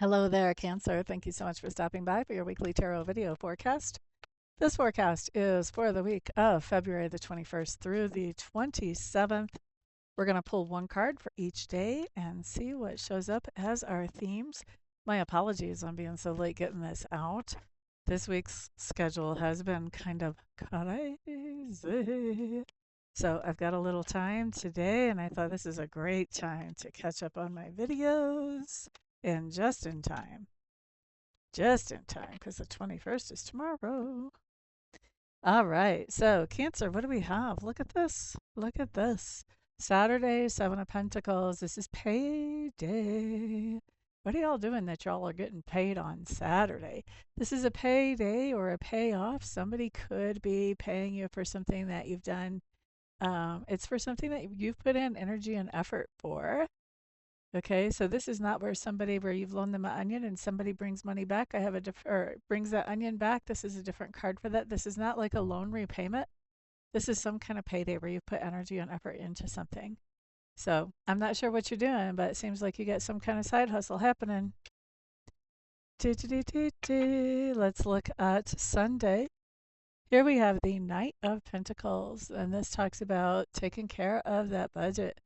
Hello there, Cancer. Thank you so much for stopping by for your weekly tarot video forecast. This forecast is for the week of February the 21st through the 27th. We're going to pull one card for each day and see what shows up as our themes. My apologies on being so late getting this out. This week's schedule has been kind of crazy. So I've got a little time today, and I thought this is a great time to catch up on my videos and just in time. Just in time, because the 21st is tomorrow. All right, so Cancer, what do we have? Look at this. Look at this. Saturday, Seven of Pentacles. This is payday. What are y'all doing that y'all are getting paid on Saturday? This is a payday or a payoff. Somebody could be paying you for something that you've done. It's for something that you've put in energy and effort for. Okay, so this is not where you've loaned them an onion and somebody brings money back. I have or brings that onion back. This is a different card for that. This is not like a loan repayment. This is some kind of payday where you've put energy and effort into something. So I'm not sure what you're doing, but it seems like you got some kind of side hustle happening. Let's look at Sunday. Here we have the Knight of Pentacles, and this talks about taking care of that budget,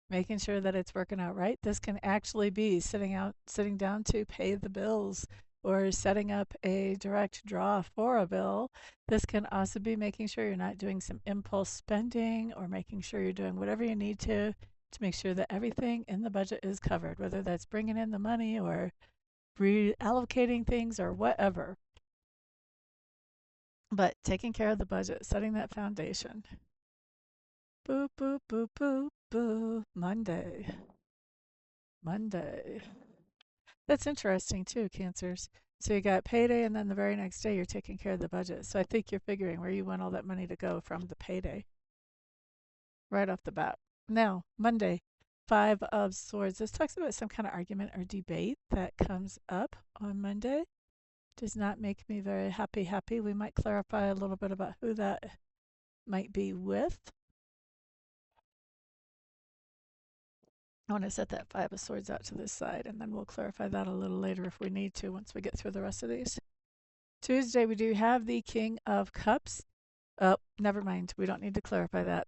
making sure that it's working out right. This can actually be sitting down to pay the bills or setting up a direct draw for a bill. This can also be making sure you're not doing some impulse spending or making sure you're doing whatever you need to make sure that everything in the budget is covered, whether that's bringing in the money or reallocating things or whatever. But taking care of the budget, setting that foundation. Boop, boop, boop, boop, boop. Monday. Monday. That's interesting too, Cancers. So you got payday, and then the very next day you're taking care of the budget. So I think you're figuring where you want all that money to go from the payday right off the bat. Now, Monday, Five of Swords. This talks about some kind of argument or debate that comes up on Monday. Does not make me very happy. We might clarify a little bit about who that might be with. I want to set that Five of Swords out to this side, and then we'll clarify that a little later if we need to once we get through the rest of these. Tuesday, we do have the King of Cups. Oh, never mind. We don't need to clarify that.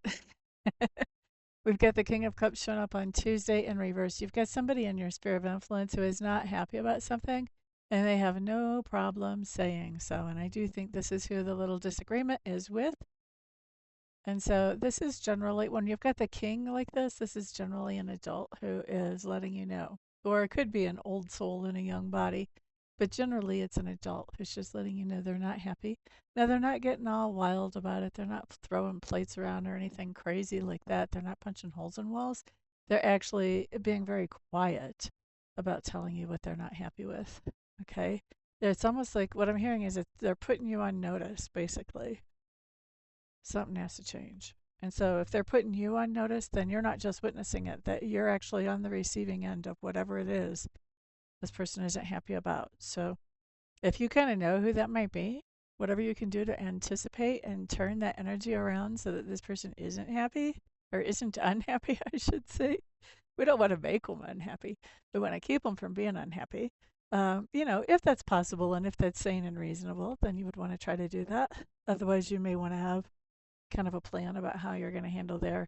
We've got the King of Cups showing up on Tuesday in reverse. You've got somebody in your sphere of influence who is not happy about something, and they have no problem saying so. And I do think this is who the little disagreement is with. And so this is generally, when you've got the king like this is generally an adult who is letting you know. Or it could be an old soul in a young body. But generally, it's an adult who's just letting you know they're not happy. Now, they're not getting all wild about it. They're not throwing plates around or anything crazy like that. They're not punching holes in walls. They're actually being very quiet about telling you what they're not happy with. Okay? It's almost like what I'm hearing is that they're putting you on notice, basically. Something has to change. And so if they're putting you on notice, then you're not just witnessing it, that you're actually on the receiving end of whatever it is this person isn't happy about. So if you kind of know who that might be, whatever you can do to anticipate and turn that energy around so that this person isn't happy or isn't unhappy, I should say. We don't want to make them unhappy. We want to keep them from being unhappy. If that's possible and if that's sane and reasonable, then you would want to try to do that. Otherwise, you may want to have kind of a plan about how you're going to handle their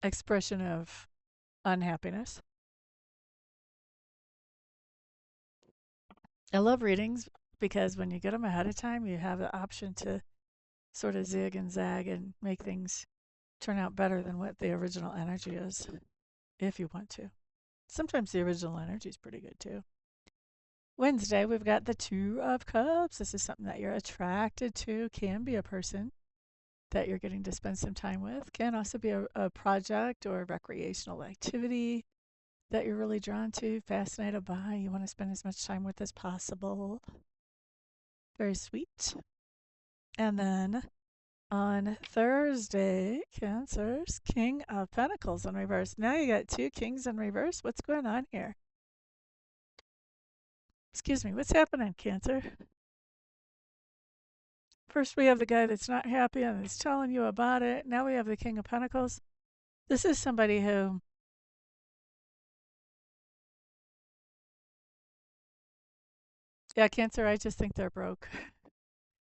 expression of unhappiness. I love readings because when you get them ahead of time, you have the option to sort of zig and zag and make things turn out better than what the original energy is, if you want to. Sometimes the original energy is pretty good too. Wednesday, we've got the Two of Cups. This is something that you're attracted to, can be a person that you're getting to spend some time with, can also be a project or a recreational activity that you're really drawn to, fascinated by, you want to spend as much time with as possible. Very sweet. And then on Thursday, Cancers, King of Pentacles in reverse. Now you got two kings in reverse. What's going on here? Excuse me, what's happening, Cancer? First, we have the guy that's not happy and is telling you about it. Now we have the King of Pentacles. This is somebody who Yeah, Cancer, I just think they're broke.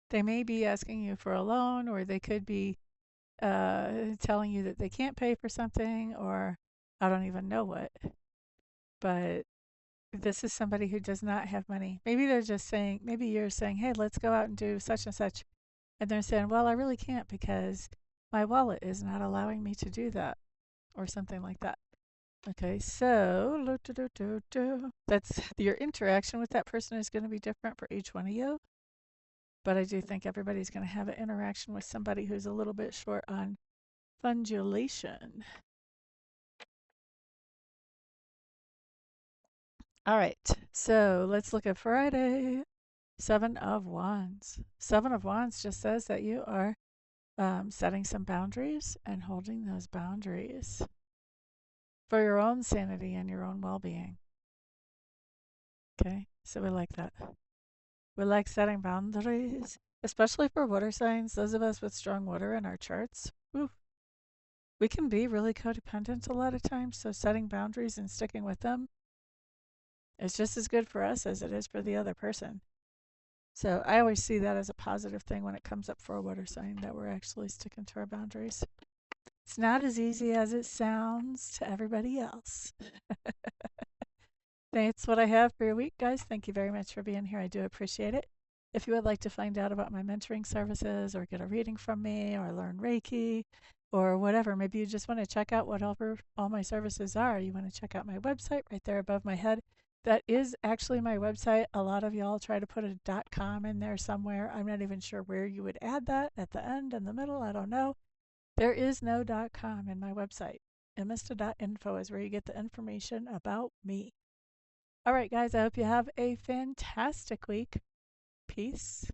They may be asking you for a loan, or they could be telling you that they can't pay for something, or I don't even know what. But this is somebody who does not have money. Maybe they're just saying, maybe you're saying, hey, let's go out and do such and such. And they're saying, well, I really can't because my wallet is not allowing me to do that, or something like that. Okay, so that's your interaction with that person is going to be different for each one of you. But I do think everybody's going to have an interaction with somebody who's a little bit short on fundulation. All right, so let's look at Friday. Seven of Wands. Seven of Wands just says that you are setting some boundaries and holding those boundaries for your own sanity and your own well being. Okay, so we like that. We like setting boundaries, especially for water signs. Those of us with strong water in our charts, ooh, we can be really codependent a lot of times. So setting boundaries and sticking with them is just as good for us as it is for the other person. So I always see that as a positive thing when it comes up for a water sign, that we're actually sticking to our boundaries. It's not as easy as it sounds to everybody else. That's what I have for your week, guys. Thank you very much for being here. I do appreciate it. If you would like to find out about my mentoring services or get a reading from me or learn Reiki or whatever, maybe you just want to check out whatever all my services are. You want to check out my website right there above my head. That is actually my website. A lot of y'all try to put a .com in there somewhere. I'm not even sure where you would add that, at the end, in the middle. I don't know. There is no .com in my website. Emista.info is where you get the information about me. All right, guys, I hope you have a fantastic week. Peace.